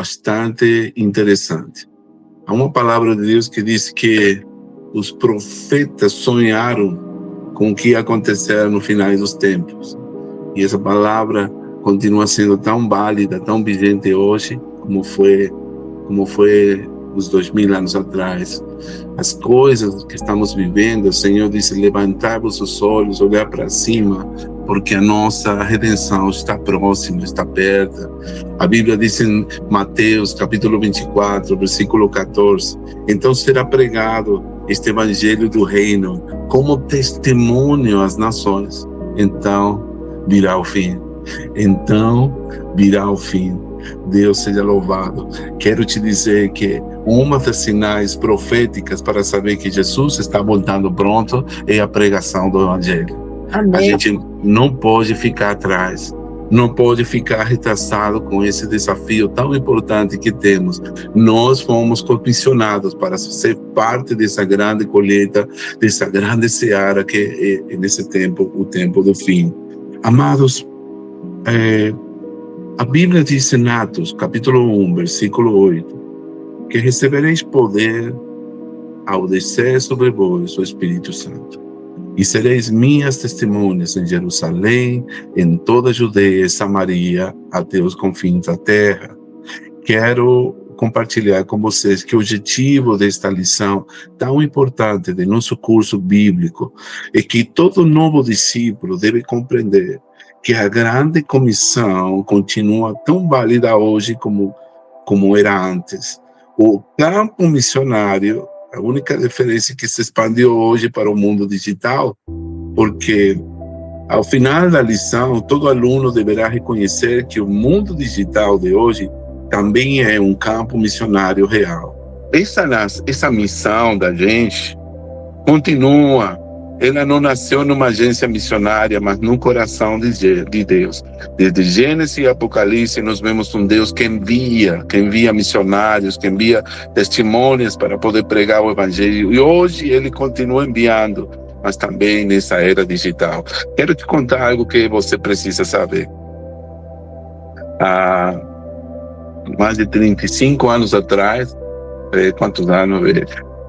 bastante interessante. Há uma palavra de Deus que diz que os profetas sonharam com o que ia acontecer no final dos tempos. E essa palavra continua sendo tão válida, tão vigente hoje, como foi uns 2000 anos atrás. As coisas que estamos vivendo, o Senhor disse: levantai-vos os olhos, olhar para cima, porque a nossa redenção está próxima, está perto. A Bíblia diz em Mateus, capítulo 24, versículo 14: então será pregado este evangelho do reino como testemunho às nações. Então virá o fim. Deus seja louvado. Quero te dizer que uma das sinais proféticas para saber que Jesus está voltando pronto é a pregação do evangelho. Amém. A gente não pode ficar atrás, não pode ficar retraçado com esse desafio tão importante que temos. Nós fomos comissionados para ser parte dessa grande colheita, dessa grande seara que é nesse tempo, o tempo do fim. Amados, a Bíblia diz em Atos, capítulo 1, versículo 8, que recebereis poder ao descer sobre vós o Espírito Santo, e sereis minhas testemunhas em Jerusalém, em toda a Judeia e Samaria, até os confins da terra. Quero compartilhar com vocês que o objetivo desta lição tão importante do nosso curso bíblico é que todo novo discípulo deve compreender que a grande comissão continua tão válida hoje como era antes. O campo missionário, a única diferença é que se expandiu hoje para o mundo digital, porque ao final da lição, todo aluno deverá reconhecer que o mundo digital de hoje também é um campo missionário real. Essa missão da gente continua. Ela não nasceu numa agência missionária, mas no coração de Deus. Desde Gênesis e Apocalipse, nós vemos um Deus que envia missionários, que envia testemunhas para poder pregar o Evangelho. E hoje Ele continua enviando, mas também nessa era digital. Quero te contar algo que você precisa saber. Há mais de 35 anos atrás, quantos anos?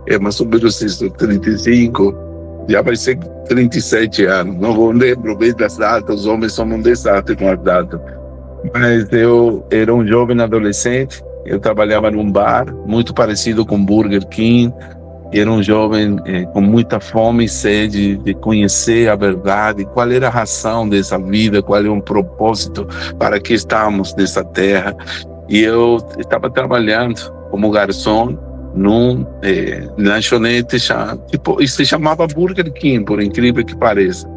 É mais ou menos isso, 35, já vai ser 37 anos, não lembro bem das datas, os homens são um desastre com as datas. Mas eu era um jovem adolescente, eu trabalhava num bar, muito parecido com Burger King, era um jovem com muita fome e sede de conhecer a verdade, qual era a razão dessa vida, qual era o propósito, para que estamos nessa terra. E eu estava trabalhando como garçom num lanchonete, isso se chamava Burger King, por incrível que pareça,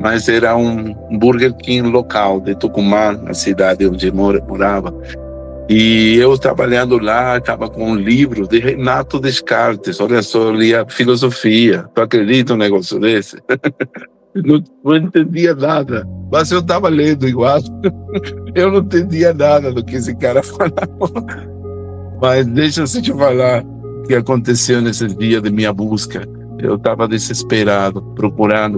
mas era um Burger King local de Tucumã, na cidade onde eu morava. E eu trabalhando lá, estava com um livro de Renato Descartes. Olha só, eu lia filosofia. Tu acredita num negócio desse? Não entendia nada, mas eu estava lendo igual. Eu não entendia nada do que esse cara falava. Mas deixa eu te falar o que aconteceu nesses dias de minha busca. Eu estava desesperado,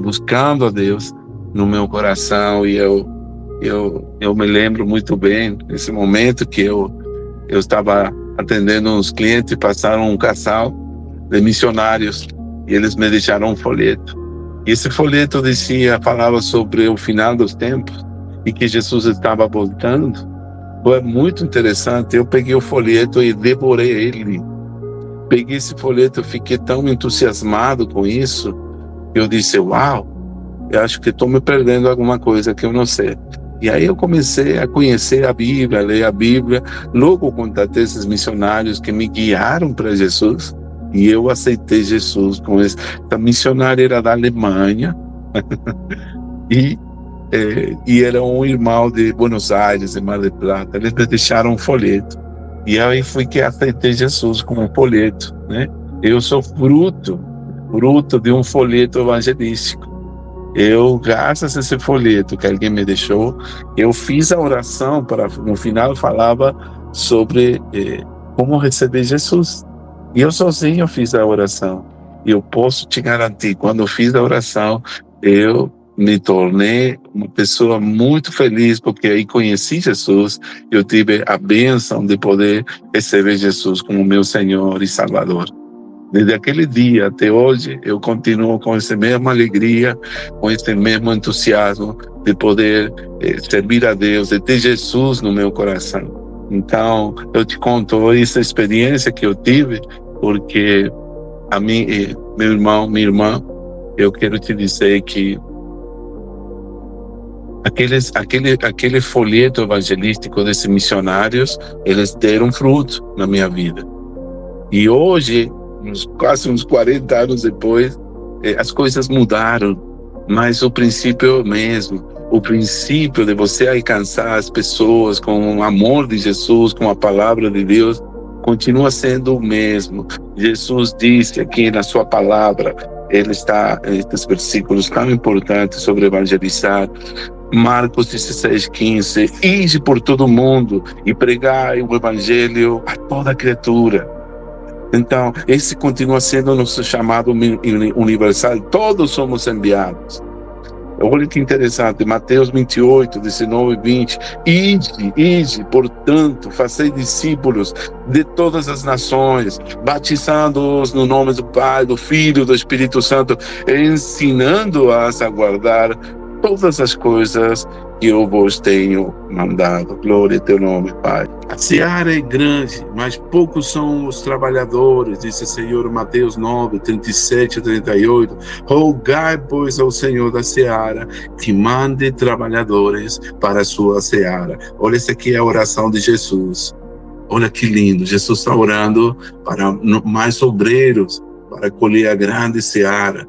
buscando a Deus no meu coração. E eu me lembro muito bem nesse momento que eu estava atendendo uns clientes, passaram um casal de missionários e eles me deixaram um folheto. E esse folheto falava sobre o final dos tempos e que Jesus estava voltando. Foi muito interessante. Eu peguei o folheto e devorei ele. Peguei esse folheto, eu fiquei tão entusiasmado com isso, que eu disse: uau, eu acho que estou me perdendo alguma coisa que eu não sei. E aí eu comecei a conhecer a Bíblia, a ler a Bíblia. Logo contatei esses missionários que me guiaram para Jesus, e eu aceitei Jesus com esse. A missionária era da Alemanha, e era um irmão de Buenos Aires, de Mar del Plata. Eles me deixaram um folheto. E aí fui que aceitei Jesus como um folheto, né? Eu sou fruto de um folheto evangelístico. Eu, graças a esse folheto que alguém me deixou, eu fiz a oração no final falava sobre como receber Jesus. E eu sozinho fiz a oração. E eu posso te garantir, quando eu fiz a oração, eu me tornei uma pessoa muito feliz, porque aí conheci Jesus, eu tive a bênção de poder receber Jesus como meu Senhor e Salvador. Desde aquele dia até hoje, eu continuo com essa mesma alegria, com esse mesmo entusiasmo de poder servir a Deus, de ter Jesus no meu coração. Então, eu te conto essa experiência que eu tive, porque a mim, meu irmão, minha irmã, eu quero te dizer que aquele folheto evangelístico desses missionários, eles deram fruto na minha vida. E hoje, quase uns 40 anos depois, as coisas mudaram, mas o princípio é o mesmo. O princípio de você alcançar as pessoas com o amor de Jesus, com a palavra de Deus, continua sendo o mesmo. Jesus disse aqui na sua palavra, ele está estes versículos tão importantes sobre evangelizar. Marcos 16:15, ide por todo o mundo e pregai o evangelho a toda criatura. Então, esse continua sendo o nosso chamado universal. Todos somos enviados. Olha que interessante, Mateus 28, 19 e 20. Ide, portanto, fazei discípulos de todas as nações, batizando-os no nome do Pai, do Filho e do Espírito Santo, ensinando-as a guardar todas as coisas que eu vos tenho mandado. Glória a teu nome, Pai. A seara é grande, mas poucos são os trabalhadores, disse o Senhor, Mateus 9, 37 e 38. Rogai, pois, ao Senhor da seara que mande trabalhadores para a sua seara. Olha, essa aqui é a oração de Jesus. Olha que lindo, Jesus está orando para mais obreiros, para colher a grande seara.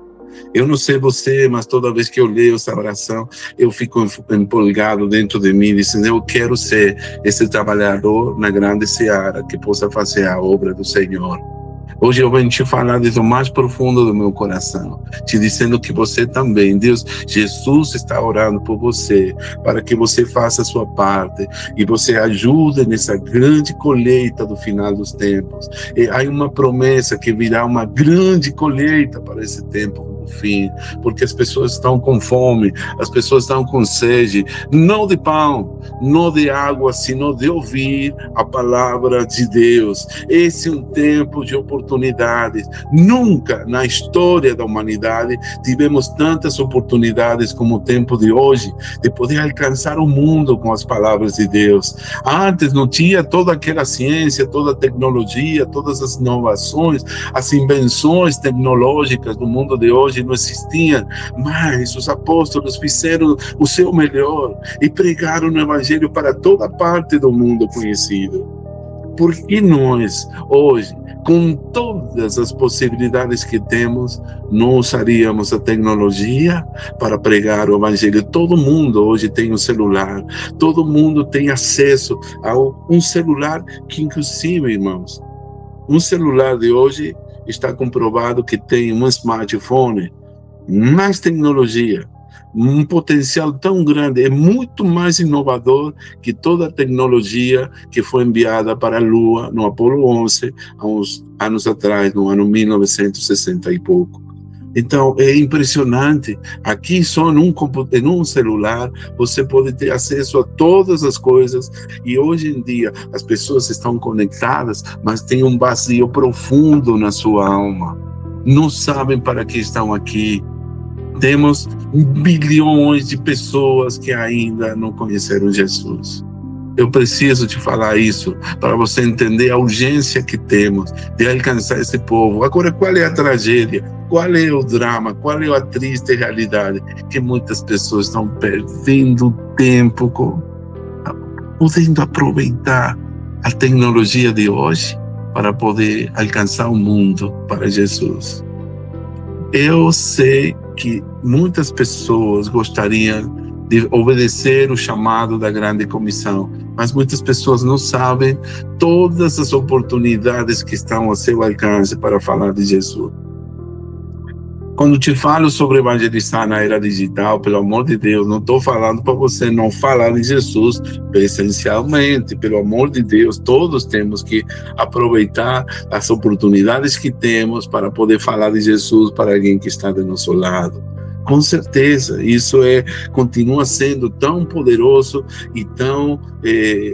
Eu não sei você, mas toda vez que eu leio essa oração, eu fico empolgado dentro de mim, dizendo, eu quero ser esse trabalhador na grande seara, que possa fazer a obra do Senhor. Hoje eu venho te falar desde o mais profundo do meu coração, te dizendo que você também, Deus, Jesus está orando por você, para que você faça a sua parte e você ajude nessa grande colheita do final dos tempos. E há uma promessa que virá uma grande colheita para esse tempo do fim, porque as pessoas estão com fome, as pessoas estão com sede, não de pão, não de água, sino de ouvir a palavra de Deus. Esse é um tempo de oportunidades. Nunca na história da humanidade tivemos tantas oportunidades como o tempo de hoje, de poder alcançar o mundo com as palavras de Deus. Antes não tinha toda aquela ciência, toda a tecnologia, todas as inovações, as invenções tecnológicas do mundo de hoje não existiam, mas os apóstolos fizeram o seu melhor e pregaram o evangelho para toda parte do mundo conhecido. Por que nós, hoje, com todas as possibilidades que temos, não usaríamos a tecnologia para pregar o evangelho? Todo mundo hoje tem um celular, todo mundo tem acesso a um celular que, inclusive, irmãos, um celular de hoje está comprovado que tem um smartphone, mais tecnologia, um potencial tão grande, é muito mais inovador que toda a tecnologia que foi enviada para a Lua no Apolo 11, há uns anos atrás, no ano 1960 e pouco. Então, é impressionante. Aqui só em um celular você pode ter acesso a todas as coisas. E hoje em dia as pessoas estão conectadas, mas tem um vazio profundo na sua alma. Não sabem para que estão aqui. Temos bilhões de pessoas que ainda não conheceram Jesus. Eu preciso te falar isso para você entender a urgência que temos de alcançar esse povo. Agora, qual é a tragédia? Qual é o drama? Qual é a triste realidade? Que muitas pessoas estão perdendo tempo, podendo aproveitar a tecnologia de hoje para poder alcançar o mundo para Jesus. Eu sei que muitas pessoas gostariam de obedecer o chamado da grande comissão, mas muitas pessoas não sabem todas as oportunidades que estão ao seu alcance para falar de Jesus. Quando te falo sobre evangelizar na era digital, pelo amor de Deus, não estou falando para você não falar de Jesus presencialmente, pelo amor de Deus, todos temos que aproveitar as oportunidades que temos para poder falar de Jesus para alguém que está do nosso lado. Com certeza, isso continua sendo tão poderoso e tão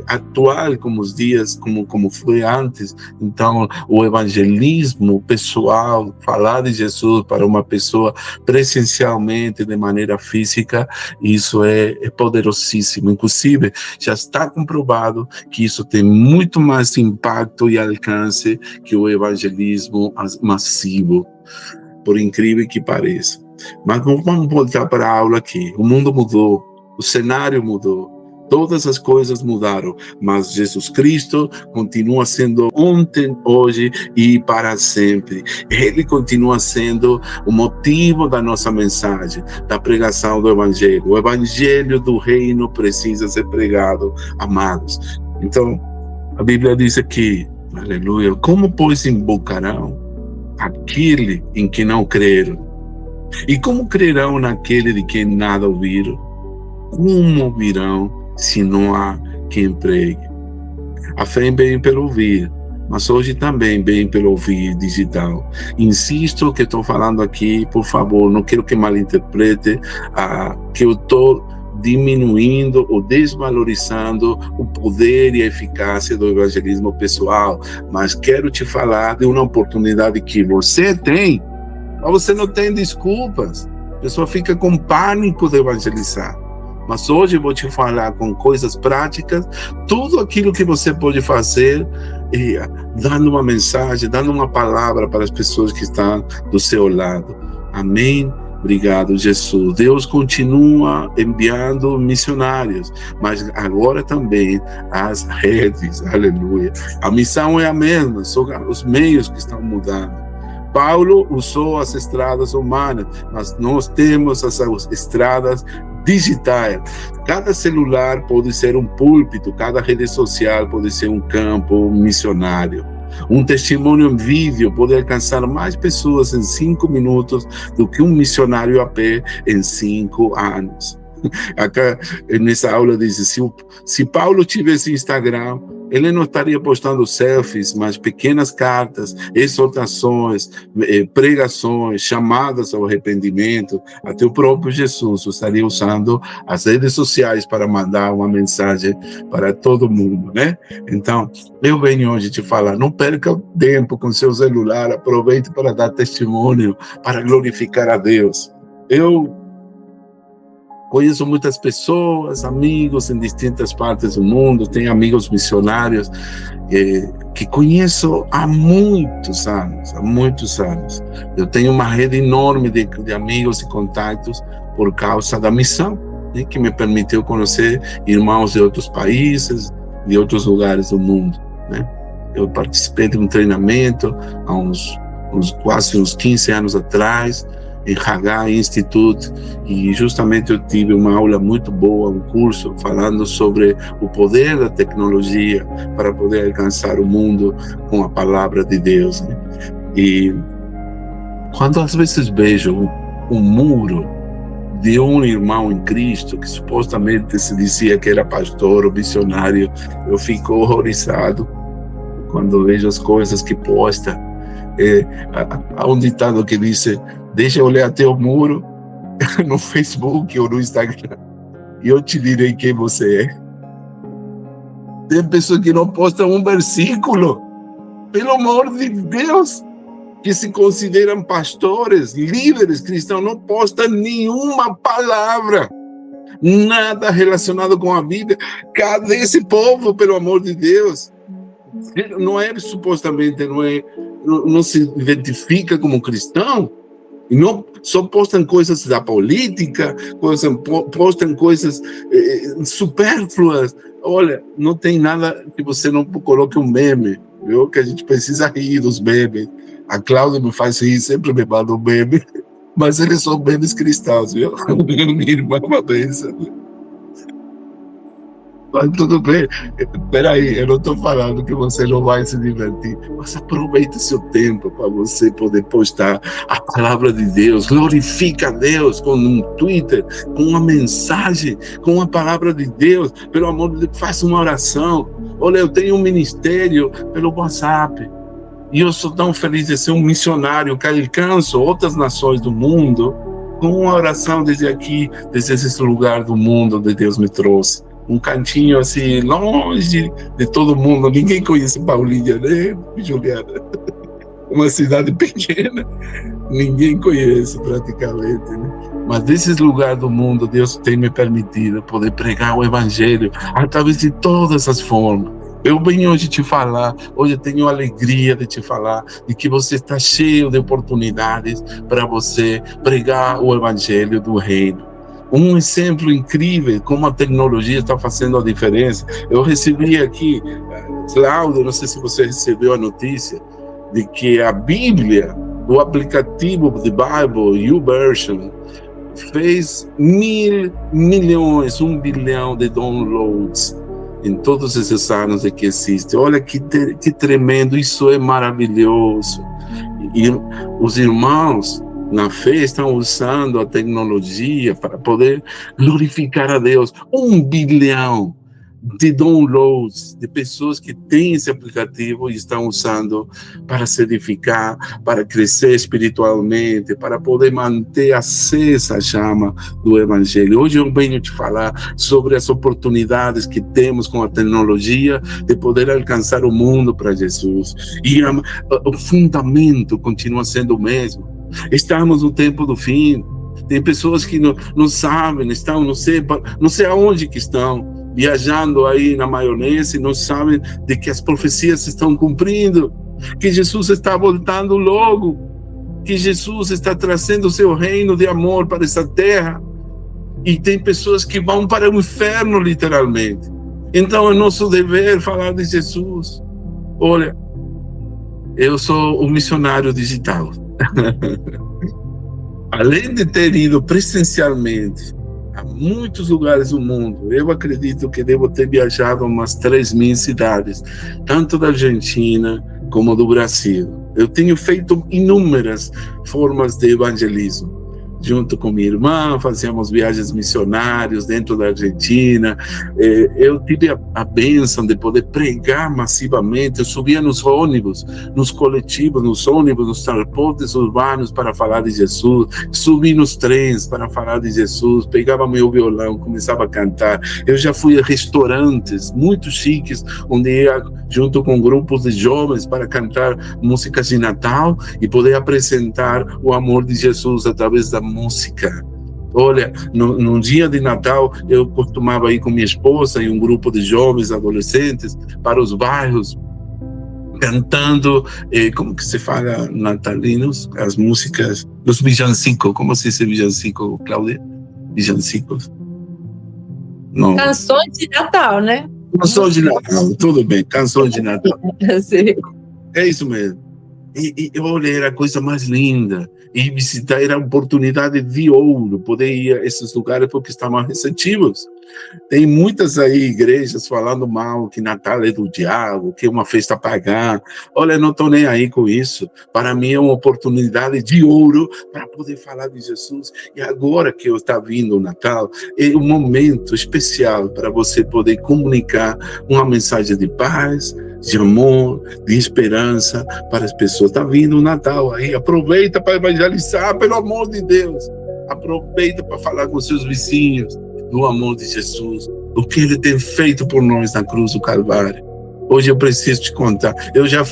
atual como os dias, como foi antes. Então, o evangelismo pessoal, falar de Jesus para uma pessoa presencialmente, de maneira física, isso é poderosíssimo. Inclusive, já está comprovado que isso tem muito mais impacto e alcance que o evangelismo massivo, por incrível que pareça. Mas vamos voltar para a aula aqui. O mundo mudou, o cenário mudou, todas as coisas mudaram, mas Jesus Cristo continua sendo ontem, hoje e para sempre. Ele continua sendo o motivo da nossa mensagem, da pregação do Evangelho. O Evangelho do Reino precisa ser pregado, amados. Então, a Bíblia diz aqui, aleluia, como pois invocarão aquele em que não creram? E como crerão naquele de quem nada ouviram? Como virão se não há quem pregue? A fé vem pelo ouvir, mas hoje também vem pelo ouvir digital. Insisto que estou falando aqui, por favor, não quero que malinterprete que eu estou diminuindo ou desvalorizando o poder e a eficácia do evangelismo pessoal, mas quero te falar de uma oportunidade que você tem. Mas você não tem desculpas. A pessoa fica com pânico de evangelizar. Mas hoje eu vou te falar com coisas práticas, tudo aquilo que você pode fazer, dando uma mensagem, dando uma palavra para as pessoas que estão do seu lado. Amém? Obrigado, Jesus. Deus continua enviando missionários, mas agora também as redes. Aleluia. A missão é a mesma, são os meios que estão mudando. Paulo usou as estradas humanas, mas nós temos as estradas digitais. Cada celular pode ser um púlpito, cada rede social pode ser um campo missionário. Um testemunho em vídeo pode alcançar mais pessoas em 5 minutos do que um missionário a pé em 5 anos. Acá, nessa aula, diz: se Paulo tivesse Instagram, ele não estaria postando selfies, mas pequenas cartas, exortações, pregações, chamadas ao arrependimento. Até o próprio Jesus estaria usando as redes sociais para mandar uma mensagem para todo mundo, né? Então, eu venho hoje te falar, não perca tempo com seu celular, aproveite para dar testemunho, para glorificar a Deus. Eu conheço muitas pessoas, amigos em distintas partes do mundo, tenho amigos missionários que conheço há muitos anos. Eu tenho uma rede enorme de amigos e contatos por causa da missão, né, que me permitiu conhecer irmãos de outros países, de outros lugares do mundo, né? Eu participei de um treinamento há quase uns 15 anos atrás, em Hagar Institute, e justamente eu tive uma aula muito boa, um curso falando sobre o poder da tecnologia para poder alcançar o mundo com a palavra de Deus, né? E quando às vezes vejo um muro de um irmão em Cristo que supostamente se dizia que era pastor ou missionário, eu fico horrorizado quando vejo as coisas que posta. Há um ditado que diz: deixa eu olhar até o muro no Facebook ou no Instagram e eu te direi quem você é. Tem pessoas que não postam um versículo, pelo amor de Deus, que se consideram pastores, líderes cristãos, não postam nenhuma palavra, nada relacionado com a Bíblia. Cadê esse povo, pelo amor de Deus? Não é supostamente, não se identifica como cristão, e não só postam coisas da política, postam coisas supérfluas. Olha, não tem nada que você não coloque um meme, viu? Que a gente precisa rir dos memes. A Cláudia me faz rir, sempre me manda um meme, mas eles são memes cristãos, viu? Minha irmã é uma bênção. Mas tudo bem, peraí, eu não estou falando que você não vai se divertir, mas aproveite seu tempo para você poder postar a palavra de Deus, glorifica a Deus com um Twitter, com uma mensagem, com a palavra de Deus, pelo amor de Deus, faça uma oração. Olha, eu tenho um ministério pelo WhatsApp, e eu sou tão feliz de ser um missionário que alcanço outras nações do mundo com uma oração desde aqui, desde esse lugar do mundo onde Deus me trouxe. Um cantinho assim, longe de todo mundo. Ninguém conhece Paulínia, né, Juliana? Uma cidade pequena, ninguém conhece praticamente, né? Mas desses lugares do mundo, Deus tem me permitido poder pregar o Evangelho através de todas as formas. Eu venho hoje te falar, hoje eu tenho a alegria de te falar de que você está cheio de oportunidades para você pregar o Evangelho do Reino. Um exemplo incrível como a tecnologia está fazendo a diferença. Eu recebi aqui, Cláudio, não sei se você recebeu a notícia, de que a Bíblia, o aplicativo de Bible, YouVersion, fez 1.000 milhões, 1 bilhão de downloads em todos esses anos de que existe. Olha que tremendo, isso é maravilhoso. E os irmãos na fé estão usando a tecnologia para poder glorificar a Deus. 1 bilhão de downloads de pessoas que têm esse aplicativo e estão usando para se edificar, para crescer espiritualmente, para poder manter acesa a chama do Evangelho. Hoje eu venho te falar sobre as oportunidades que temos com a tecnologia de poder alcançar o mundo para Jesus. E o fundamento continua sendo o mesmo. Estamos no tempo do fim. Tem pessoas que não sabem, estão, não sei aonde que estão, viajando aí na maionese, não sabem de que as profecias se estão cumprindo, que Jesus está voltando logo, que Jesus está trazendo o seu reino de amor para essa terra, e tem pessoas que vão para o inferno, literalmente. Então é nosso dever falar de Jesus. Olha, eu sou um missionário digital. Além de ter ido presencialmente a muitos lugares do mundo, eu acredito que devo ter viajado a umas 3.000 cidades, tanto da Argentina como do Brasil. Eu tenho feito inúmeras formas de evangelismo. Junto com minha irmã, fazíamos viagens missionárias dentro da Argentina. Eu tive a bênção de poder pregar massivamente. Eu subia nos ônibus, nos coletivos, nos ônibus, nos transportes urbanos para falar de Jesus. Subi nos trens para falar de Jesus. Pegava meu violão, começava a cantar. Eu já fui a restaurantes muito chiques, onde ia junto com grupos de jovens para cantar músicas de Natal e poder apresentar o amor de Jesus através da música. Olha, no dia de Natal, eu costumava ir com minha esposa e um grupo de jovens, adolescentes, para os bairros, cantando, como que se fala, natalinos, as músicas, os villancicos, como se diz villancico, Cláudia? Villancicos? Não. Canções de Natal, né? Canções de Natal, tudo bem, canções de Natal. Sim. É isso mesmo. E olha, era a coisa mais linda. E visitar era a oportunidade de ouro, poder ir a esses lugares porque estavam receptivos. Tem muitas aí igrejas falando mal, que Natal é do diabo, que é uma festa pagã. Olha, eu não estou nem aí com isso. Para mim é uma oportunidade de ouro para poder falar de Jesus. E agora que está vindo o Natal, é um momento especial para você poder comunicar uma mensagem de paz, de amor, de esperança para as pessoas. Está vindo o Natal aí, aproveita para evangelizar, pelo amor de Deus. Aproveita para falar com seus vizinhos do amor de Jesus, o que Ele tem feito por nós na cruz do Calvário. Hoje eu preciso te contar, eu já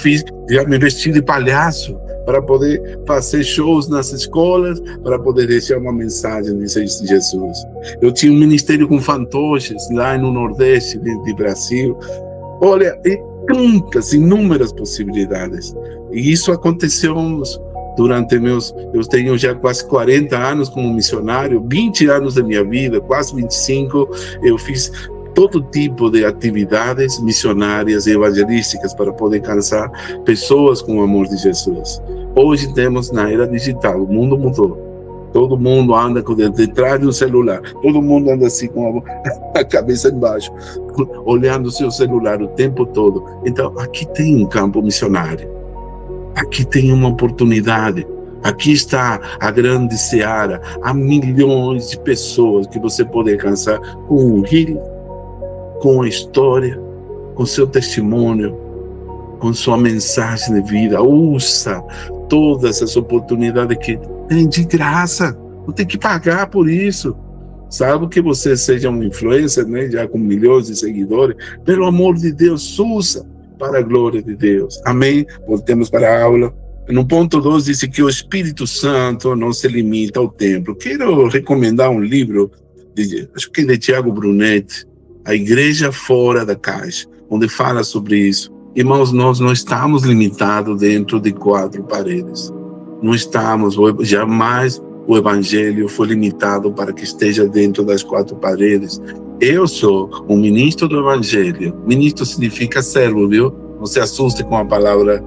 me vesti de palhaço para poder fazer shows nas escolas, para poder deixar uma mensagem de Jesus. Eu tinha um ministério com fantoches lá no Nordeste de Brasil. Olha, tantas, inúmeras possibilidades. E isso aconteceu durante eu tenho já quase 40 anos como missionário, 20 anos da minha vida, quase 25, eu fiz todo tipo de atividades missionárias e evangelísticas para poder alcançar pessoas com o amor de Jesus. Hoje temos na era digital, o mundo mudou. Todo mundo anda detrás do celular. Todo mundo anda assim com a cabeça embaixo, olhando o seu celular o tempo todo. Então, aqui tem um campo missionário. Aqui tem uma oportunidade. Aqui está a grande seara. Há milhões de pessoas que você pode alcançar com o rio, com a história, com seu testemunho, com sua mensagem de vida. Usa todas as oportunidades que tem de graça. Não tem que pagar por isso. Salvo que você seja um influencer, né, já com milhões de seguidores. Pelo amor de Deus, usa para a glória de Deus. Amém? Voltemos para a aula. No ponto 2 diz que o Espírito Santo não se limita ao templo. Quero recomendar um livro, acho que é de Tiago Brunetti, A Igreja Fora da Caixa, onde fala sobre isso. Irmãos, nós não estamos limitados dentro de 4 paredes. Não estamos, jamais o Evangelho foi limitado para que esteja dentro das 4 paredes. Eu sou um ministro do Evangelho. Ministro significa servo, viu? Não se assuste com a palavra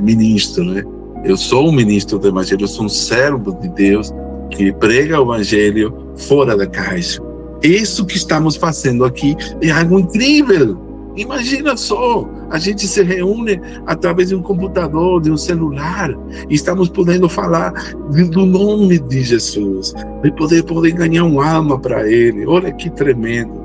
ministro, né? Eu sou um ministro do Evangelho, eu sou um servo de Deus que prega o Evangelho fora da caixa. Isso que estamos fazendo aqui é algo incrível. Imagina só, a gente se reúne através de um computador, de um celular, e estamos podendo falar do nome de Jesus, de poder ganhar uma alma para Ele. Olha que tremendo.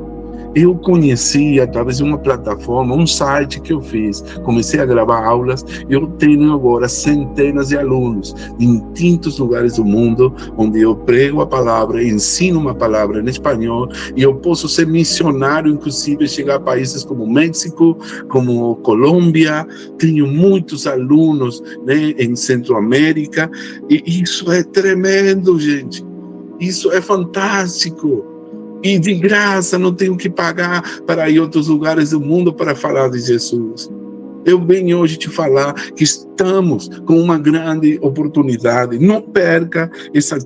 Eu conheci através de uma plataforma, um site que eu fiz. Comecei a gravar aulas e eu tenho agora centenas de alunos em distintos lugares do mundo, onde eu prego a palavra, ensino uma palavra em espanhol, e eu posso ser missionário, inclusive chegar a países como México, como Colômbia. Tenho muitos alunos, né, em Centro-América, e isso é tremendo, gente. Isso é fantástico. E de graça, não tenho que pagar para ir a outros lugares do mundo para falar de Jesus. Eu venho hoje te falar que estamos com uma grande oportunidade. Não perca essa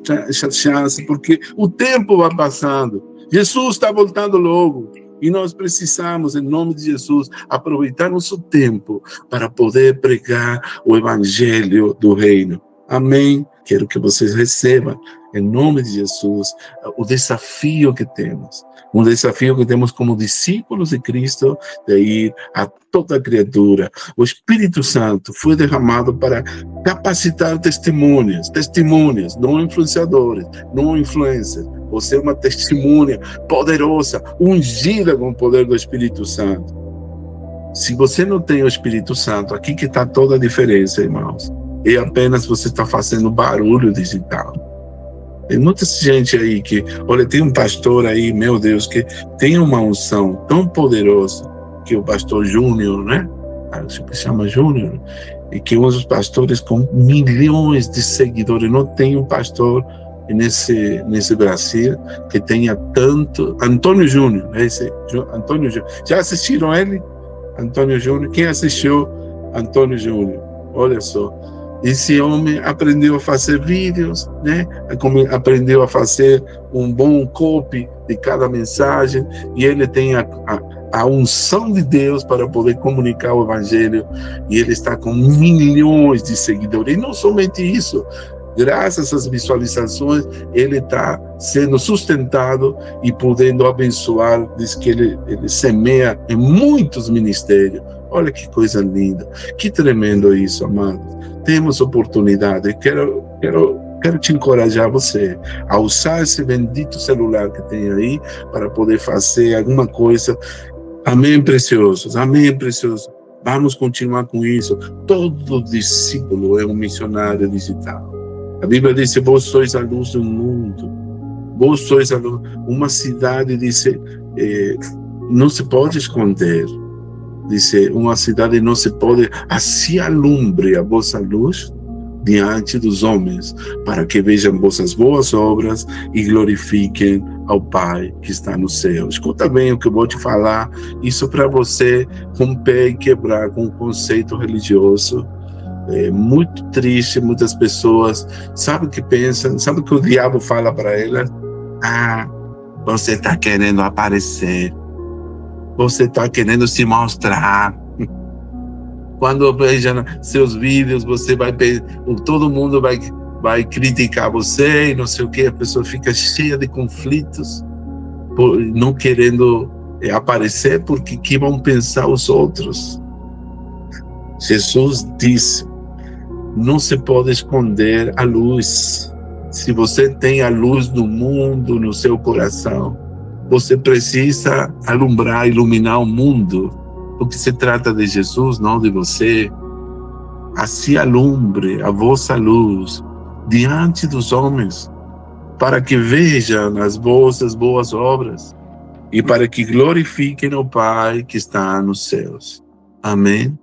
chance, porque o tempo vai passando. Jesus está voltando logo. E nós precisamos, em nome de Jesus, aproveitar nosso tempo para poder pregar o Evangelho do Reino. Amém? Quero que vocês recebam, em nome de Jesus, o desafio que temos. Um desafio que temos como discípulos de Cristo, de ir a toda criatura. O Espírito Santo foi derramado para capacitar testemunhas, não influenciadores, não influencers. Você é uma testemunha poderosa, ungida com o poder do Espírito Santo. Se você não tem o Espírito Santo, aqui que está toda a diferença, irmãos. E apenas você está fazendo barulho digital. Tem muita gente aí que, olha, tem um pastor aí, meu Deus, que tem uma unção tão poderosa, que o pastor Júnior, né? Acho que se chama Júnior, e que um dos pastores com milhões de seguidores. Não tem um pastor nesse Brasil que tenha tanto. Antônio Júnior, né? Antônio Júnior. Já assistiram ele? Antônio Júnior. Quem assistiu Antônio Júnior? Olha só. Esse homem aprendeu a fazer vídeos, né? Aprendeu a fazer um bom copy de cada mensagem, e ele tem a unção de Deus para poder comunicar o Evangelho, e ele está com milhões de seguidores. E não somente isso, graças às visualizações, ele está sendo sustentado e podendo abençoar. Diz que ele semeia em muitos ministérios. Olha que coisa linda, que tremendo isso, amados. Temos oportunidade. Quero te encorajar você a usar esse bendito celular que tem aí para poder fazer alguma coisa. Amém, preciosos? Amém, preciosos? Vamos continuar com isso. Todo discípulo é um missionário digital. A Bíblia diz: vós sois a luz do mundo. Vós sois a luz. Uma cidade, diz, não se pode esconder. Diz, uma cidade não se pode, assim alumbre a vossa luz diante dos homens, para que vejam vossas boas obras e glorifiquem ao Pai que está no céu. Escuta bem o que eu vou te falar, isso para você romper e quebrar com o conceito religioso. É muito triste, muitas pessoas, sabe o que pensam, sabe o que o diabo fala para elas? Você está querendo aparecer. Você está querendo se mostrar. Quando veja seus vídeos, você vai, todo mundo vai criticar você e não sei o que. A pessoa fica cheia de conflitos, não querendo aparecer, porque que vão pensar os outros. Jesus disse: não se pode esconder a luz. Se você tem a luz do mundo no seu coração, você precisa alumbrar, iluminar o mundo, porque se trata de Jesus, não de você. Assim alumbre a vossa luz diante dos homens, para que vejam as boas obras e para que glorifiquem o Pai que está nos céus. Amém?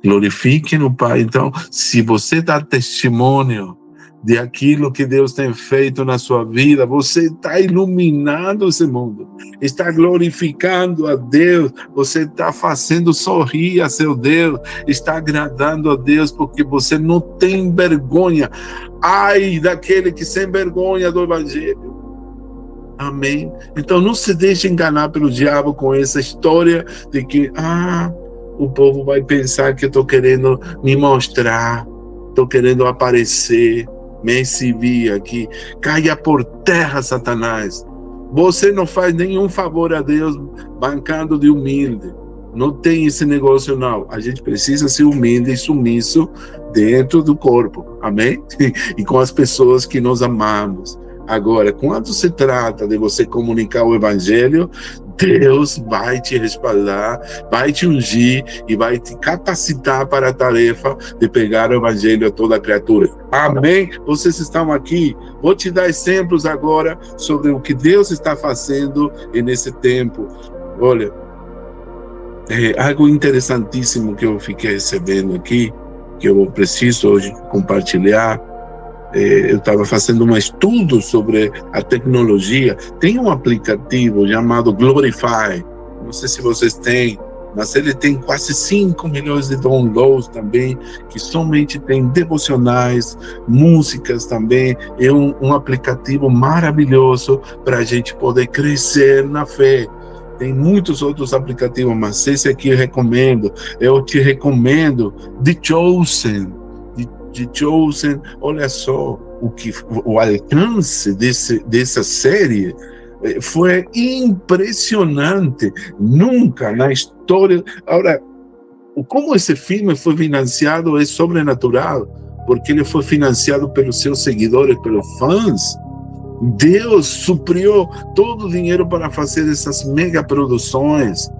Glorifiquem o Pai. Então, se você dá testemunho de aquilo que Deus tem feito na sua vida, você está iluminando esse mundo, está glorificando a Deus, você está fazendo sorrir a seu Deus, está agradando a Deus, porque você não tem vergonha. Ai daquele que sem vergonha do Evangelho. Amém? Então não se deixe enganar pelo diabo com essa história de que o povo vai pensar que eu estou querendo me mostrar, estou querendo aparecer, me exibir aqui. Caia por terra, Satanás. Você não faz nenhum favor a Deus bancando de humilde. Não tem esse negócio, não. A gente precisa ser humilde e sumiço dentro do corpo. Amém? E com as pessoas que nós amamos. Agora, quando se trata de você comunicar o Evangelho, Deus vai te respaldar, vai te ungir e vai te capacitar para a tarefa de pegar o Evangelho a toda criatura. Amém? Vocês estão aqui. Vou te dar exemplos agora sobre o que Deus está fazendo nesse tempo. Olha, algo interessantíssimo que eu fiquei recebendo aqui, que eu preciso hoje compartilhar. Eu estava fazendo um estudo sobre a tecnologia. Tem um aplicativo chamado Glorify, não sei se vocês têm, mas ele tem quase 5 milhões de downloads também, que somente tem devocionais, músicas também. É um aplicativo maravilhoso para a gente poder crescer na fé. Tem muitos outros aplicativos, mas esse aqui eu recomendo. Eu te recomendo The Chosen. De Chosen. Olha só o alcance dessa série foi impressionante. Nunca na história. Agora, como esse filme foi financiado é sobrenatural, porque ele foi financiado pelos seus seguidores, pelos fãs. Deus supriu todo o dinheiro para fazer essas mega produções.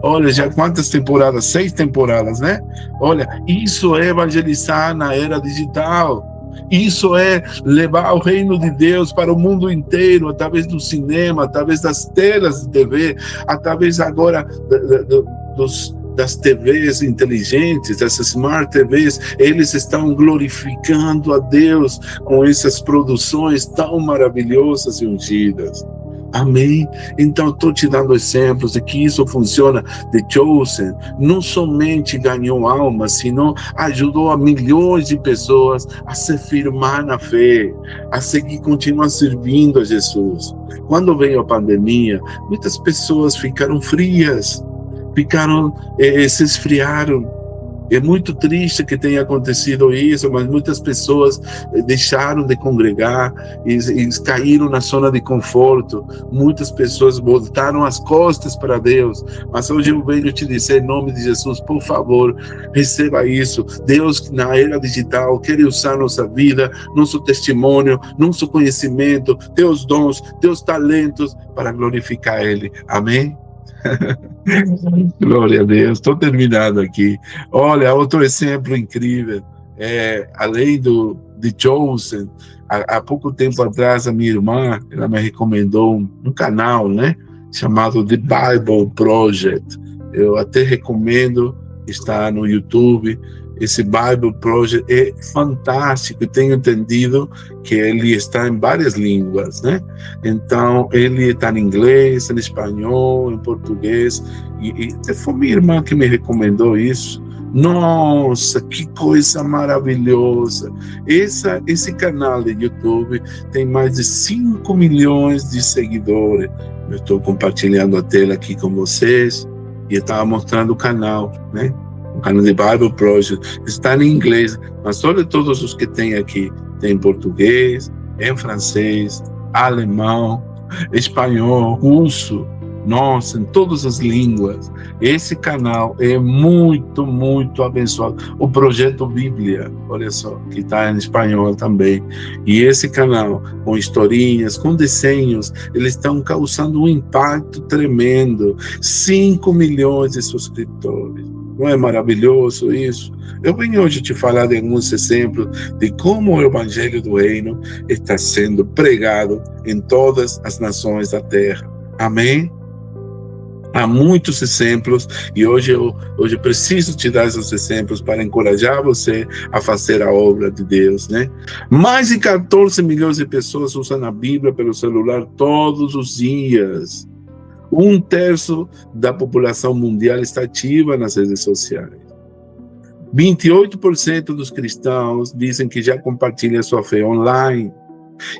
Olha, já quantas temporadas? 6 temporadas, né? Olha, isso é evangelizar na era digital. Isso é levar o reino de Deus para o mundo inteiro, através do cinema, através das telas de TV, através agora das TVs inteligentes, dessas Smart TVs. Eles estão glorificando a Deus com essas produções tão maravilhosas e ungidas. Amém? Então, estou te dando exemplos de que isso funciona. The Chosen não somente ganhou almas, sino ajudou a milhões de pessoas a se firmar na fé, a seguir, continuar servindo a Jesus. Quando veio a pandemia, muitas pessoas ficaram frias, se esfriaram. É muito triste que tenha acontecido isso, mas muitas pessoas deixaram de congregar e caíram na zona de conforto. Muitas pessoas voltaram as costas para Deus. Mas hoje eu venho te dizer, em nome de Jesus, por favor, receba isso. Deus, na era digital, quer usar nossa vida, nosso testemunho, nosso conhecimento, teus dons, teus talentos, para glorificar Ele. Amém? Glória a Deus. Estou terminado aqui. Olha, outro exemplo incrível, além do The Chosen, há pouco tempo atrás a minha irmã, ela me recomendou um canal, né, chamado The Bible Project. Eu até recomendo, está no YouTube. Esse Bible Project é fantástico. Tenho entendido que ele está em várias línguas, né? Então, ele está em inglês, em espanhol, em português. E foi minha irmã que me recomendou isso. Nossa, que coisa maravilhosa! Esse canal de YouTube tem mais de 5 milhões de seguidores. Eu estou compartilhando a tela aqui com vocês e estava mostrando o canal, né? O canal de Bible Project está em inglês, mas olha todos os que tem aqui. Tem em português, em francês, alemão, espanhol, russo. Nossa, em todas as línguas. Esse canal é muito, muito abençoado. O Projeto Bíblia, olha só, que está em espanhol também. E esse canal, com historinhas, com desenhos, eles estão causando um impacto tremendo. 5 milhões de subscritores. Não é maravilhoso isso? Eu venho hoje te falar de alguns exemplos de como o Evangelho do Reino está sendo pregado em todas as nações da terra. Amém? Há muitos exemplos e hoje eu preciso te dar esses exemplos para encorajar você a fazer a obra de Deus, né? Mais de 14 milhões de pessoas usam a Bíblia pelo celular todos os dias. 1/3 da população mundial está ativa nas redes sociais. 28% dos cristãos dizem que já compartilham sua fé online.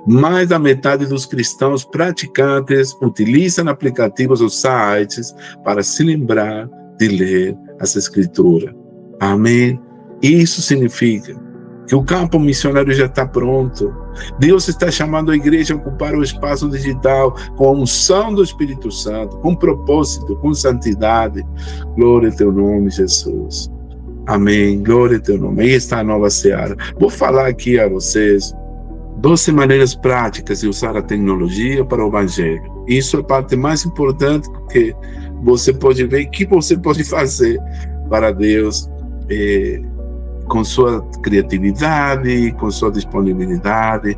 Mais da metade dos cristãos praticantes utilizam aplicativos ou sites para se lembrar de ler as Escrituras. Amém? Isso significa que o campo missionário já está pronto. Deus está chamando a igreja a ocupar o espaço digital com a unção do Espírito Santo, com propósito, com santidade. Glória ao teu nome, Jesus. Amém. Glória ao teu nome. Aí está a nova seara. Vou falar aqui a vocês 12 maneiras práticas de usar a tecnologia para o Evangelho. Isso é a parte mais importante, porque você pode ver o que você pode fazer para Deus com sua criatividade, com sua disponibilidade.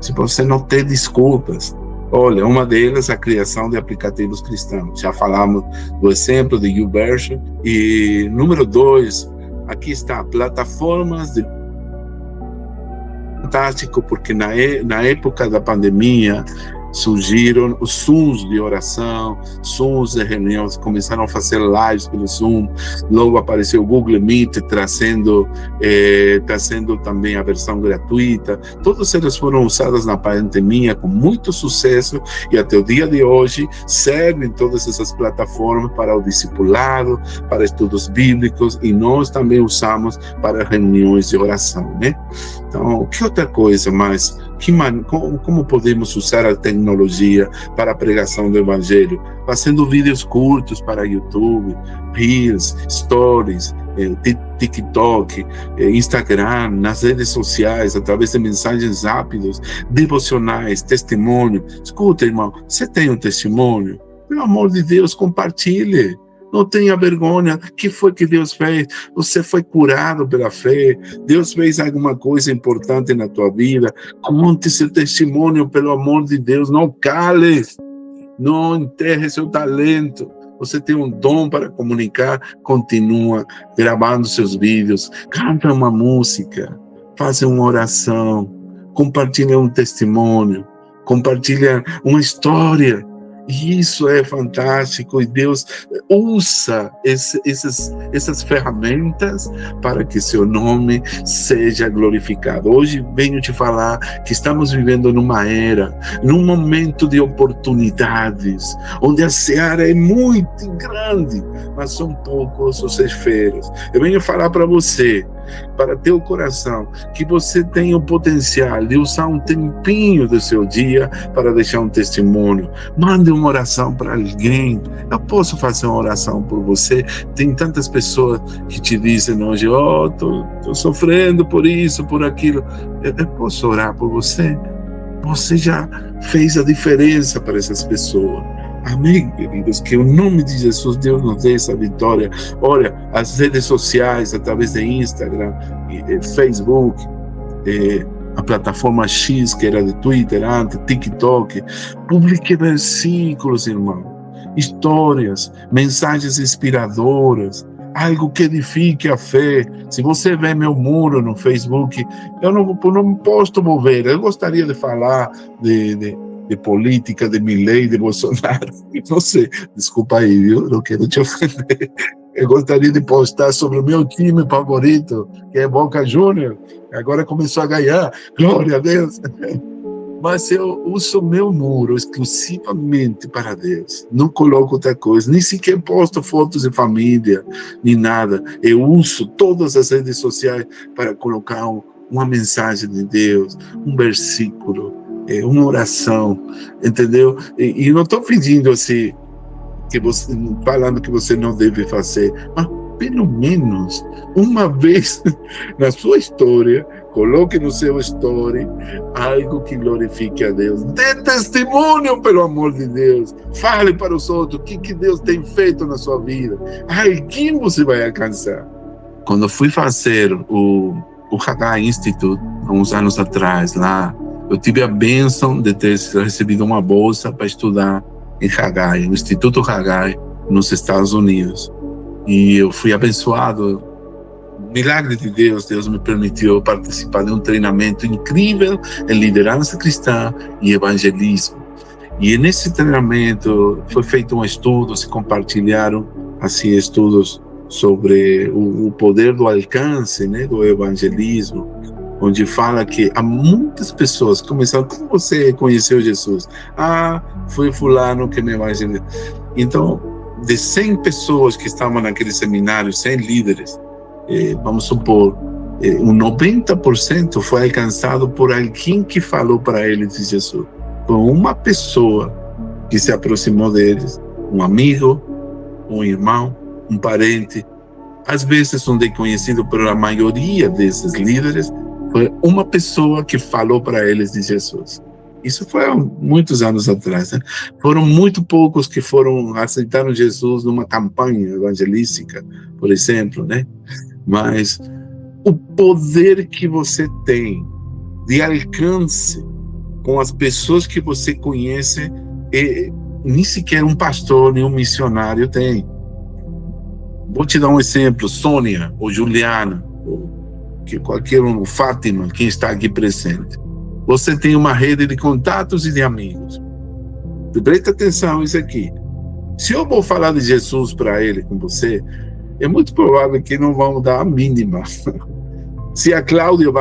Se você não tem desculpas. Olha, uma delas é a criação de aplicativos cristãos. Já falamos do exemplo de YouVersion. E número 2, aqui está, plataformas de... Fantástico, porque na época da pandemia surgiram os Zooms de oração, Zooms de reuniões, começaram a fazer lives pelo Zoom, logo apareceu o Google Meet trazendo também a versão gratuita. Todos eles foram usados na pandemia com muito sucesso e até o dia de hoje servem todas essas plataformas para o discipulado, para estudos bíblicos, e nós também usamos para reuniões de oração, né? Então, que outra coisa mais? Como podemos usar a tecnologia para a pregação do Evangelho? Fazendo vídeos curtos para YouTube, Reels, Stories, TikTok, Instagram, nas redes sociais, através de mensagens rápidas, devocionais, testemunho. Escuta, irmão, você tem um testemunho? Pelo amor de Deus, compartilhe. Não tenha vergonha. O que foi que Deus fez? Você foi curado pela fé. Deus fez alguma coisa importante na tua vida. Conte seu testemunho, pelo amor de Deus. Não cale. Não enterre seu talento. Você tem um dom para comunicar. Continua gravando seus vídeos. Canta uma música. Faça uma oração. Compartilha um testemunho. Compartilha uma história. Isso é fantástico, e Deus usa essas ferramentas para que seu nome seja glorificado. Hoje venho te falar que estamos vivendo numa era, num momento de oportunidades, onde a seara é muito grande, mas são poucos os esferos. Eu venho falar para você, para teu coração, que você tem o potencial de usar um tempinho do seu dia para deixar um testemunho. Mande uma oração para alguém. Eu posso fazer uma oração por você? Tem tantas pessoas que te dizem hoje, tô sofrendo por isso, por aquilo. Eu posso orar por você? Você já fez a diferença para essas pessoas. Amém, queridos? Que o nome de Jesus, Deus nos dê essa vitória. Olha, as redes sociais, através de Instagram, Facebook, a plataforma X, que era de Twitter antes, TikTok, publique versículos, irmão, histórias, mensagens inspiradoras, algo que edifique a fé. Se você vê meu muro no Facebook, eu não posto mover. Eu gostaria de falar de política, de Milei, de Bolsonaro. Não sei, desculpa aí, viu? Não quero te ofender. Eu gostaria de postar sobre o meu time favorito, que é Boca Juniors. Agora começou a ganhar. Glória a Deus. Mas eu uso meu muro exclusivamente para Deus. Não coloco outra coisa. Nem sequer posto fotos de família, nem nada. Eu uso todas as redes sociais para colocar uma mensagem de Deus, um versículo, uma oração, entendeu? E não estou pedindo assim, falando que você não deve fazer, mas pelo menos uma vez na sua história, coloque no seu story algo que glorifique a Deus. Dê testemunho, pelo amor de Deus. Fale para os outros o que Deus tem feito na sua vida. Alguém você vai alcançar. Quando fui fazer o Haggai Institute, há uns anos atrás, lá, eu tive a bênção de ter recebido uma bolsa para estudar em Haggai, no Instituto Haggai, nos Estados Unidos. E eu fui abençoado. Milagre de Deus, Deus me permitiu participar de um treinamento incrível em liderança cristã e evangelismo. E nesse treinamento foi feito um estudo, se compartilharam assim estudos sobre o poder do alcance, né, do evangelismo, onde fala que há muitas pessoas que começaram, como você conheceu Jesus? Foi fulano que me evangelizou. Então, de 100 pessoas que estavam naquele seminário, 100 líderes, vamos supor, 90% foi alcançado por alguém que falou para eles de Jesus. Foi uma pessoa que se aproximou deles, um amigo, um irmão, um parente, às vezes um desconhecido, mas a maioria desses líderes foi uma pessoa que falou para eles de Jesus. Isso foi há muitos anos atrás, né? Foram muito poucos que aceitaram Jesus numa campanha evangelística, por exemplo, né? Mas o poder que você tem de alcance com as pessoas que você conhece, nem sequer um pastor, nem um missionário tem. Vou te dar um exemplo, Sônia, ou Juliana, ou qualquer um, Fátima, quem está aqui presente. Você tem uma rede de contatos e de amigos. Presta atenção nisso aqui. Se eu vou falar de Jesus para ele com você, é muito provável que não vão dar a mínima. Se a Cláudia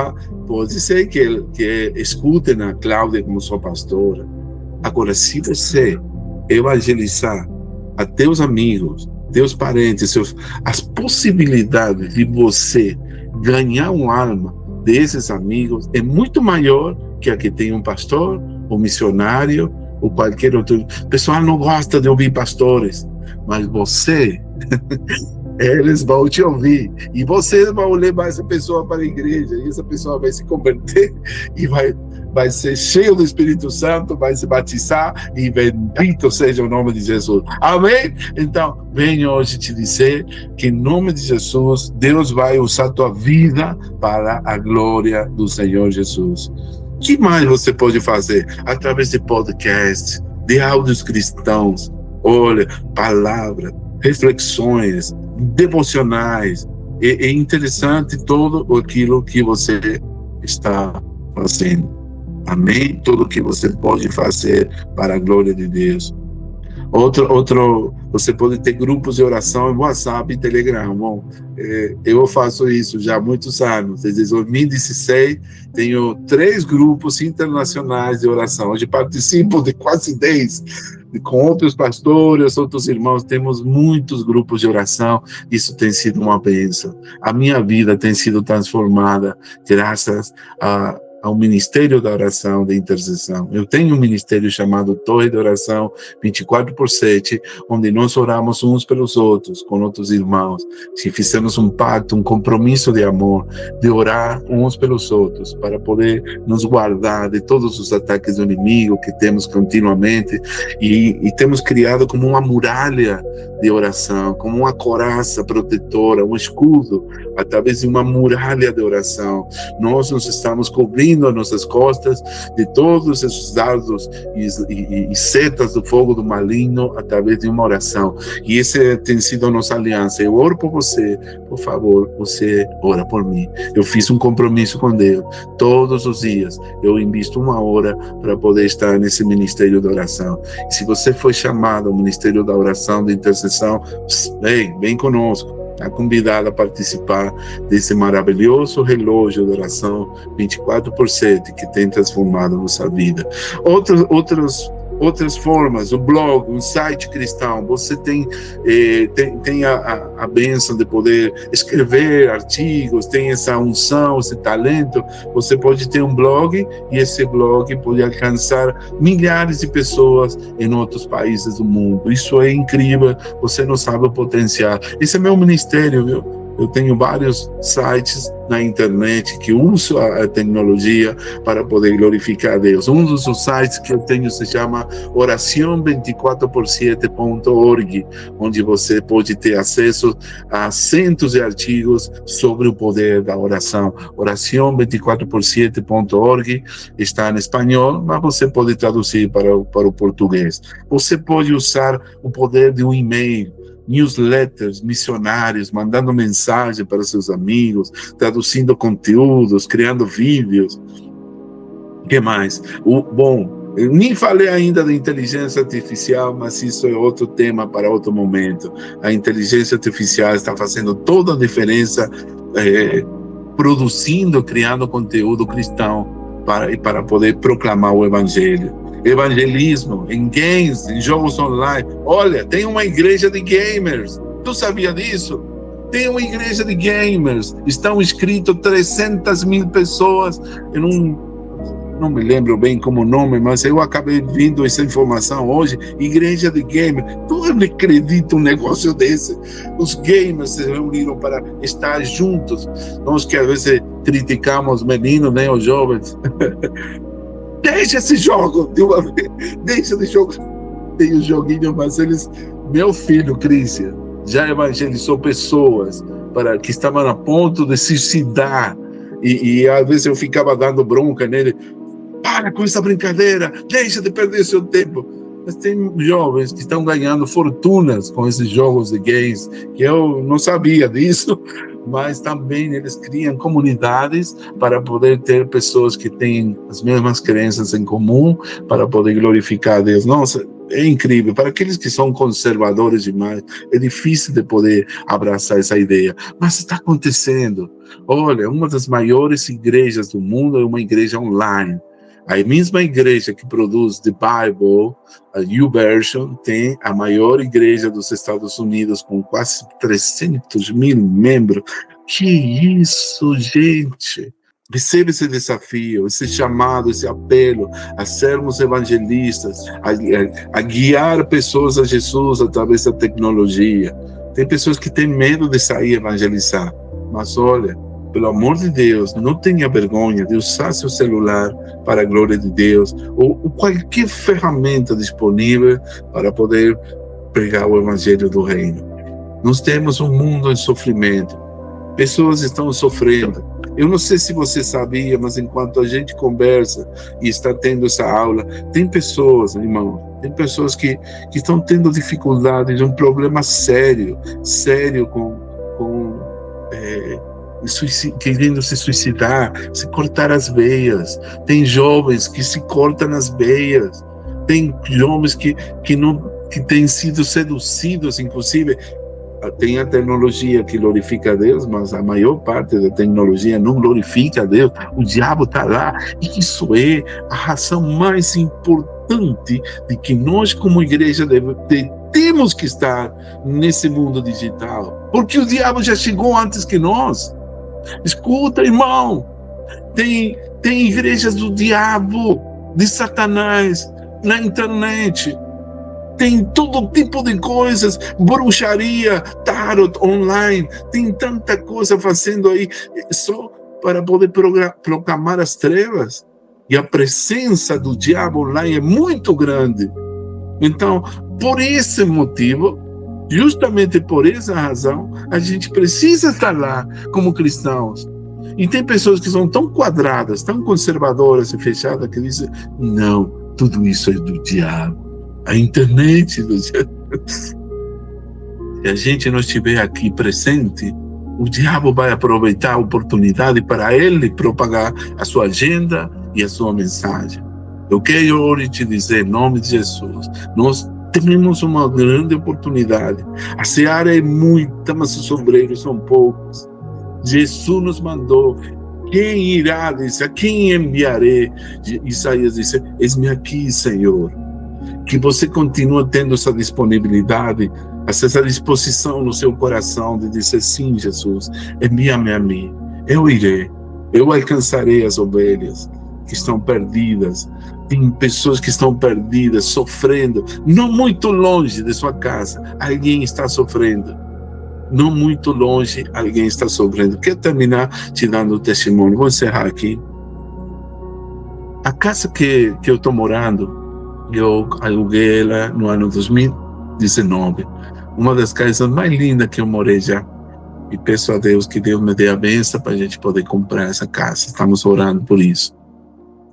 pode ser que escutem a Cláudia como sua pastora. Agora, se você evangelizar a teus amigos, teus parentes, as possibilidades de você ganhar uma alma desses amigos é muito maior que a que tem um pastor, um missionário, ou qualquer outro. O pessoal não gosta de ouvir pastores, mas você... eles vão te ouvir, e você vai levar essa pessoa para a igreja, e essa pessoa vai se converter, e vai ser cheio do Espírito Santo, vai se batizar, e bendito seja o nome de Jesus. Amém? Então, venho hoje te dizer que em nome de Jesus, Deus vai usar tua vida para a glória do Senhor Jesus. O que mais você pode fazer? Através de podcasts, de áudios cristãos, olha, palavras, reflexões, devocionais. É interessante tudo aquilo que você está fazendo. Amém? Tudo que você pode fazer para a glória de Deus. Você pode ter grupos de oração em WhatsApp e Telegram. Bom, eu faço isso já há muitos anos. Desde 2016, tenho 3 grupos internacionais de oração. Hoje participo de quase 10. Com outros pastores, outros irmãos, temos muitos grupos de oração. Isso tem sido uma bênção. A minha vida tem sido transformada graças ao Ministério da Oração, da Intercessão. Eu tenho um ministério chamado Torre de Oração 24/7, onde nós oramos uns pelos outros, com outros irmãos. Se fizemos um pacto, um compromisso de amor, de orar uns pelos outros, para poder nos guardar de todos os ataques do inimigo que temos continuamente, e temos criado como uma muralha de oração, como uma coraça protetora, um escudo, através de uma muralha de oração. Nós nos estamos cobrindo as nossas costas de todos esses dardos e setas do fogo do maligno através de uma oração. E essa tem sido a nossa aliança. Eu oro por você, por favor, você ora por mim. Eu fiz um compromisso com Deus. Todos os dias eu invisto 1 hora para poder estar nesse ministério da oração. E se você foi chamado ao ministério da oração, da intercessão, vem conosco. Está convidado a participar desse maravilhoso relógio de oração 24/7 que tem transformado nossa vida. Outros outras formas, o blog, um site cristão. Você tem a bênção de poder escrever artigos, tem essa unção, esse talento. Você pode ter um blog e esse blog pode alcançar milhares de pessoas em outros países do mundo. Isso é incrível, você não sabe o potencial. Esse é meu ministério, viu? Eu tenho vários sites na internet que uso a tecnologia para poder glorificar a Deus. Um dos sites que eu tenho se chama oração24x7.org, onde você pode ter acesso a centos de artigos sobre o poder da oração. Oração24x7.org está em espanhol, mas você pode traduzir para o português. Você pode usar o poder de um e-mail, newsletters, missionários, mandando mensagem para seus amigos, traduzindo conteúdos, criando vídeos. O que mais? Bom, eu nem falei ainda da inteligência artificial, mas isso é outro tema para outro momento. A inteligência artificial está fazendo toda a diferença, produzindo, criando conteúdo cristão para poder proclamar o evangelho. Evangelismo, em games, em jogos online. Olha, tem uma igreja de gamers. Tu sabia disso? Tem uma igreja de gamers. Estão inscritos 300 mil pessoas. Eu não me lembro bem como nome, mas eu acabei vendo essa informação hoje. Igreja de gamers. Tu não acredita um negócio desse? Os gamers se reuniram para estar juntos. Nós que às vezes criticamos os meninos, né, os jovens. Deixa esse jogo de uma vez, deixa de jogo. Tem o joguinho, mas meu filho, Cristian, já evangelizou pessoas que estavam a ponto de se suicidar, e às vezes eu ficava dando bronca nele. Para com essa brincadeira, deixa de perder seu tempo. Mas tem jovens que estão ganhando fortunas com esses jogos de games, que eu não sabia disso, mas também eles criam comunidades para poder ter pessoas que têm as mesmas crenças em comum, para poder glorificar a Deus. Nossa, é incrível. Para aqueles que são conservadores demais, é difícil de poder abraçar essa ideia, mas está acontecendo. Olha, uma das maiores igrejas do mundo é uma igreja online. A mesma igreja que produz The Bible, a YouVersion, tem a maior igreja dos Estados Unidos, com quase 300 mil membros. Que isso, gente! Receba esse desafio, esse chamado, esse apelo a sermos evangelistas, a guiar pessoas a Jesus através da tecnologia. Tem pessoas que têm medo de sair evangelizar, mas olha, pelo amor de Deus, não tenha vergonha de usar seu celular para a glória de Deus, ou qualquer ferramenta disponível para poder pregar o evangelho do reino. Nós temos um mundo em sofrimento, pessoas estão sofrendo. Eu não sei se você sabia, mas enquanto a gente conversa e está tendo essa aula, tem pessoas, irmão, tem pessoas que estão tendo dificuldades, um problema sério querendo se suicidar, se cortar as veias. Tem jovens que se cortam as veias. Tem jovens que têm sido seduzidos, inclusive. Tem a tecnologia que glorifica a Deus, mas a maior parte da tecnologia não glorifica a Deus. O diabo está lá. E isso é a razão mais importante de que nós, como igreja, temos que estar nesse mundo digital. Porque o diabo já chegou antes que nós. Escuta, irmão, tem igrejas do diabo, de Satanás, na internet. Tem todo tipo de coisas, bruxaria, tarot online, tem tanta coisa fazendo aí, só para poder proclamar as trevas. E a presença do diabo online é muito grande. Então, por esse motivo, justamente por essa razão, a gente precisa estar lá como cristãos. E tem pessoas que são tão quadradas, tão conservadoras e fechadas, que dizem, não, tudo isso é do diabo. A internet do diabo. Se a gente não estiver aqui presente, o diabo vai aproveitar a oportunidade para ele propagar a sua agenda e a sua mensagem. Eu quero hoje te dizer, em nome de Jesus, nós temos uma grande oportunidade. A seara é muita, mas os obreiros são poucos. Jesus nos mandou. Quem irá, disse, a quem enviarei? Isaías disse, eis-me aqui, Senhor. que você continue tendo essa disponibilidade, essa disposição no seu coração de dizer: sim, Jesus, envia-me a mim, eu irei, eu alcançarei as ovelhas que estão perdidas. Tem pessoas que estão perdidas, sofrendo, não muito longe de sua casa, alguém está sofrendo. Não muito longe, alguém está sofrendo. Quero terminar te dando o testemunho. Vou encerrar aqui. A casa que eu estou morando, eu aluguei ela no ano 2019. Uma das casas mais lindas que eu morei já. E peço a Deus que Deus me dê a bênção para a gente poder comprar essa casa. Estamos orando por isso.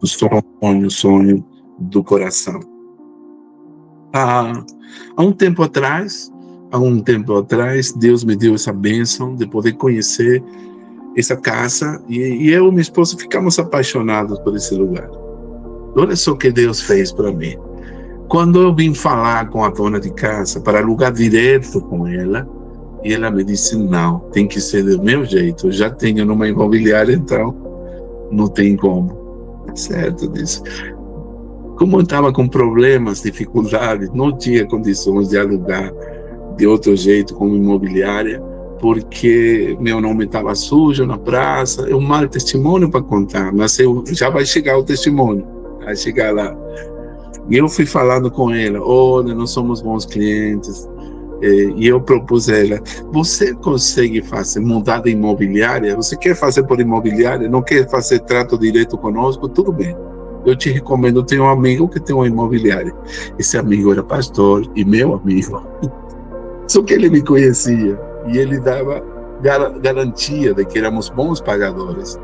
O sonho do coração. Há um tempo atrás, Deus me deu essa bênção de poder conhecer essa casa, e eu e minha esposa ficamos apaixonados por esse lugar. Olha só o que Deus fez para mim. Quando eu vim falar com a dona de casa para alugar direto com ela, e ela me disse: não, tem que ser do meu jeito, eu já tenho numa imobiliária, então não tem como. Certo, disse. Como eu estava com problemas, dificuldades, não tinha condições de alugar de outro jeito como imobiliária, porque meu nome estava sujo na praça. É um mau testemunho para contar, mas já vai chegar o testemunho, vai chegar lá. E eu fui falando com ela: olha, nós somos bons clientes. E eu propus a ela: você consegue mudar de imobiliária? Você quer fazer por imobiliária? Não quer fazer trato direto conosco? Tudo bem. Eu te recomendo. Eu tenho um amigo que tem uma imobiliária. Esse amigo era pastor e meu amigo. Só que ele me conhecia e ele dava garantia de que éramos bons pagadores.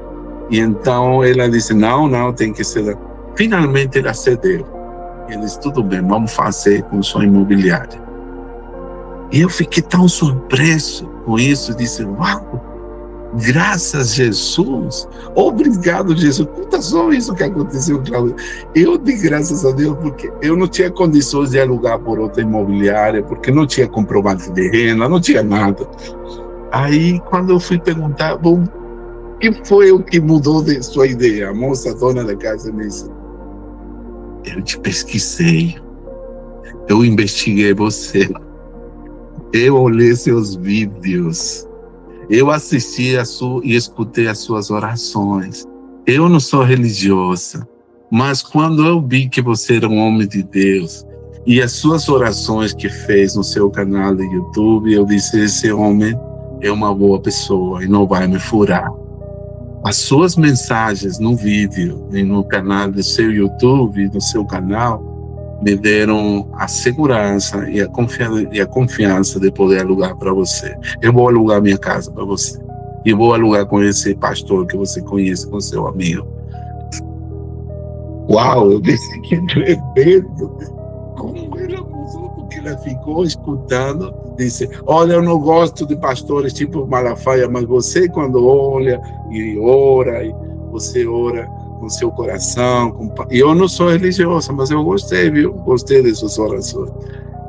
E então ela disse: não, tem que ser. Finalmente ele acedeu. Ele disse: tudo bem, vamos fazer com sua imobiliária. E eu fiquei tão surpreso com isso, disse: uau, graças a Jesus, obrigado Jesus. Conta só isso que aconteceu, Cláudio. Eu dei graças a Deus porque eu não tinha condições de alugar por outra imobiliária, porque não tinha comprovante de renda, não tinha nada. Aí quando eu fui perguntar: bom, o que foi o que mudou de sua ideia? A moça, dona da casa, me disse: eu te pesquisei, eu investiguei você. Eu olhei seus vídeos, eu assisti e escutei as suas orações. Eu não sou religiosa, mas quando eu vi que você era um homem de Deus e as suas orações que fez no seu canal de YouTube, eu disse: esse homem é uma boa pessoa e não vai me furar. As suas mensagens no vídeo e no canal do seu YouTube, no seu canal, me deram a segurança e a confiança de poder alugar para você. Eu vou alugar minha casa para você. E vou alugar com esse pastor que você conhece, com seu amigo. Uau, eu disse: que tremendo. Como ela mudou, porque ela ficou escutando. Disse: olha, eu não gosto de pastores tipo Malafaia, mas você, quando olha e ora, e você ora com seu coração. E eu não sou religiosa, mas eu gostei, viu? Gostei de suas orações.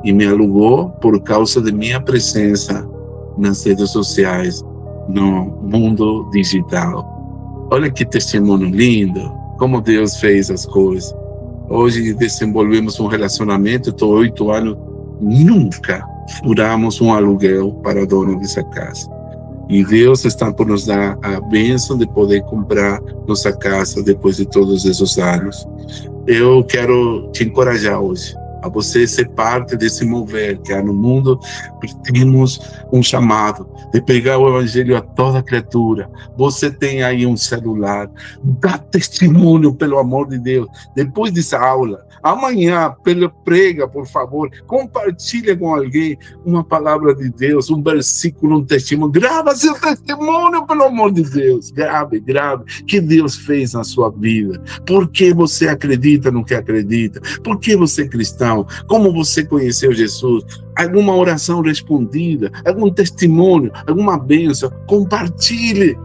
E me alugou por causa de minha presença nas redes sociais, no mundo digital. Olha que testemunho lindo, como Deus fez as coisas. Hoje desenvolvemos um relacionamento, estou 8 anos, nunca furamos um aluguel para o dono dessa casa. E Deus está por nos dar a bênção de poder comprar nossa casa depois de todos esses anos. Eu quero te encorajar hoje a você ser parte desse mover que há no mundo. Temos um chamado de pregar o evangelho a toda criatura. Você tem aí um celular, dá testemunho, pelo amor de Deus. Depois dessa aula, amanhã, prega, por favor, compartilha com alguém uma palavra de Deus, um versículo, um testemunho. Grava seu testemunho, pelo amor de Deus. Grave, que Deus fez na sua vida. Por que você acredita no que acredita? Por que você é cristão? Como você conheceu Jesus? Alguma oração respondida? Algum testemunho? Alguma bênção? Compartilhe.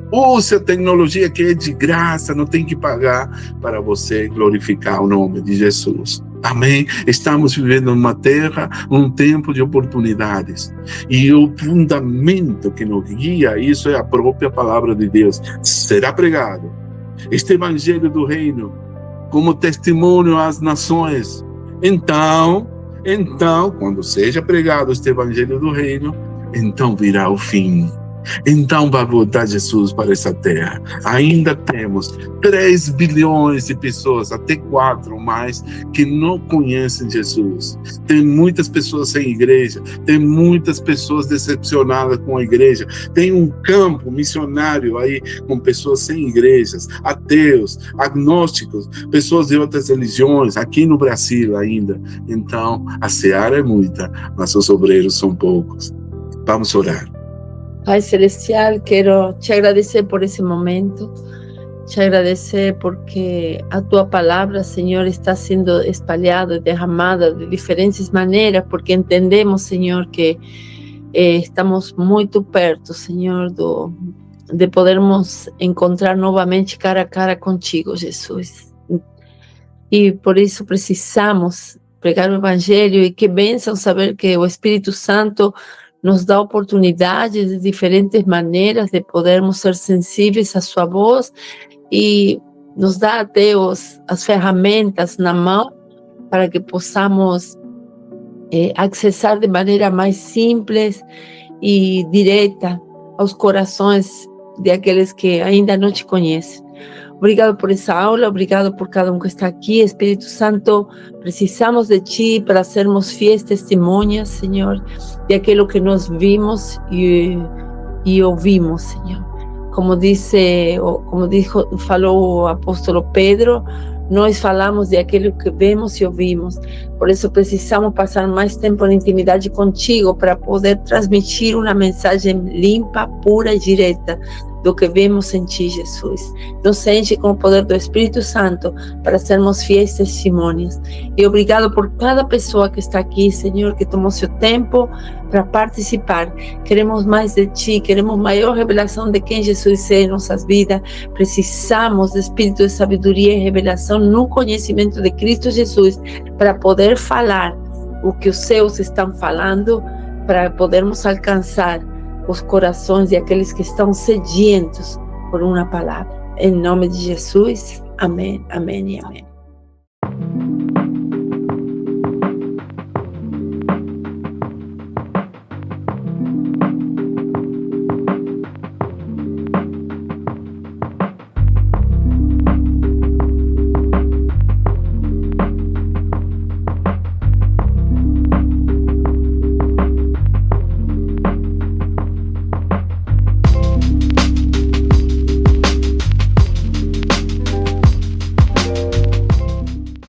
Use a tecnologia que é de graça, não tem que pagar para você glorificar o nome de Jesus. Amém? Estamos vivendo uma terra, um tempo de oportunidades. E o fundamento que nos guia isso é a própria palavra de Deus. Será pregado este evangelho do reino como testemunho às nações. Então, quando seja pregado este evangelho do reino, então virá o fim. Então vai voltar Jesus para essa terra. Ainda temos 3 bilhões de pessoas, até 4 mais, que não conhecem Jesus. Tem muitas pessoas sem igreja, tem muitas pessoas decepcionadas com a igreja. Tem um campo missionário aí com pessoas sem igrejas, ateus, agnósticos, pessoas de outras religiões, aqui no Brasil ainda. Então, a seara é muita, mas os obreiros são poucos. Vamos orar. Pai Celestial, quero te agradecer por esse momento, te agradecer porque a tua palavra, Senhor, está sendo espalhada, derramada de diferentes maneiras, porque entendemos, Senhor, que estamos muito perto, Senhor, de podermos encontrar novamente cara a cara contigo, Jesus. E por isso precisamos pregar o Evangelho, e que bênção saber que o Espírito Santo nos dá oportunidades de diferentes maneiras de podermos ser sensíveis à sua voz, e nos dá até as ferramentas na mão para que possamos acessar de maneira mais simples e direta aos corações de aqueles que ainda não te conhecem. Obrigado por essa aula, obrigado por cada um que está aqui. Espírito Santo, precisamos de Ti para sermos fiéis testemunhas, Senhor, de aquilo que nós vimos e ouvimos, Senhor. Falou o apóstolo Pedro, nós falamos de aquilo que vemos e ouvimos. Por isso precisamos passar mais tempo na intimidade contigo para poder transmitir uma mensagem limpa, pura e direta do que vemos em Ti, Jesus. Nos enche com o poder do Espírito Santo para sermos fiéis testemunhas. E obrigado por cada pessoa que está aqui, Senhor, que tomou seu tempo para participar. Queremos mais de Ti, queremos maior revelação de quem Jesus é em nossas vidas. Precisamos de espírito de sabedoria e revelação no conhecimento de Cristo Jesus para poder falar o que os céus estão falando, para podermos alcançar os corações de aqueles que estão sedientos por uma palavra. Em nome de Jesus, amém, amém e amém.